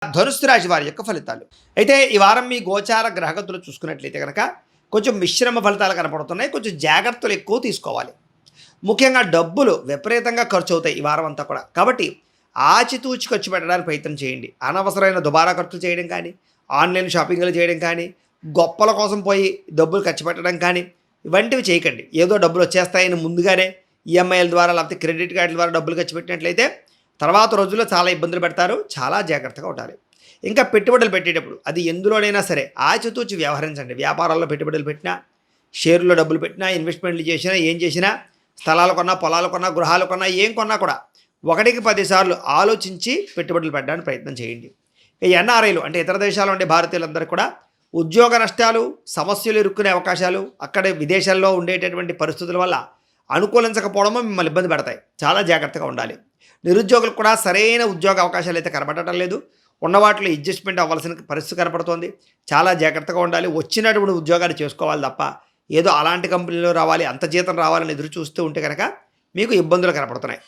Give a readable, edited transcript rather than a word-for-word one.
ధనుస్సు రాశి వారి యొక్క ఫలితాలు. అయితే ఈ వారం మీ గోచార గ్రహగతులు చూసుకున్నట్లయితే కనుక కొంచెం మిశ్రమ ఫలితాలు కనపడుతున్నాయి. కొంచెం జాగ్రత్తలు ఎక్కువ తీసుకోవాలి. ముఖ్యంగా డబ్బులు విపరీతంగా ఖర్చు అవుతాయి ఈ వారం అంతా కూడా. కాబట్టి ఆచితూచి ఖర్చు పెట్టడానికి ప్రయత్నం చేయండి. అనవసరమైన దుబారా ఖర్చులు చేయడం కానీ, ఆన్లైన్ షాపింగ్లు చేయడం కానీ, గొప్పల కోసం పోయి డబ్బులు ఖర్చు పెట్టడం కానీ ఇవంటివి చేయకండి. ఏదో డబ్బులు వచ్చేస్తాయని ముందుగానే ఈఎంఐల ద్వారా లేకపోతే క్రెడిట్ కార్డుల ద్వారా డబ్బులు ఖర్చు పెట్టినట్లయితే తర్వాత రోజుల్లో చాలా ఇబ్బందులు పెడతారు. చాలా జాగ్రత్తగా ఉండాలి. ఇంకా పెట్టుబడులు పెట్టేటప్పుడు అది ఎందులోనైనా సరే ఆచితూచి వ్యవహరించండి. వ్యాపారాల్లో పెట్టుబడులు పెట్టినా, షేర్లో డబ్బులు పెట్టినా, ఇన్వెస్ట్మెంట్లు చేసినా, ఏం చేసినా, స్థలాలు కొన్నా, పొలాలు కొన్నా, గృహాలు కొన్నా, ఏం కొన్నా కూడా 1కి 10 సార్లు ఆలోచించి పెట్టుబడులు పెట్టడానికి ప్రయత్నం చేయండి. ఈ ఎన్ఆర్ఐలు అంటే ఇతర దేశాల్లో ఉండే భారతీయులందరూ కూడా ఉద్యోగ నష్టాలు, సమస్యలు ఇరుక్కునే అవకాశాలు, అక్కడ విదేశాల్లో ఉండేటటువంటి పరిస్థితుల వల్ల అనుకూలించకపోవడమో మిమ్మల్ని ఇబ్బంది పెడతాయి. చాలా జాగ్రత్తగా ఉండాలి. నిరుద్యోగులకు కూడా సరైన ఉద్యోగ అవకాశాలు అయితే కనబడటం లేదు. ఉన్న వాటిలో అడ్జస్ట్మెంట్ అవ్వాల్సిన పరిస్థితి కనపడుతోంది. చాలా జాగ్రత్తగా ఉండాలి. వచ్చినటువంటి ఉద్యోగాలు చేసుకోవాలి తప్ప ఏదో అలాంటి కంపెనీలో రావాలి, అంత జీతం రావాలని ఎదురు చూస్తూ ఉంటే కనుక మీకు ఇబ్బందులు కనపడుతున్నాయి.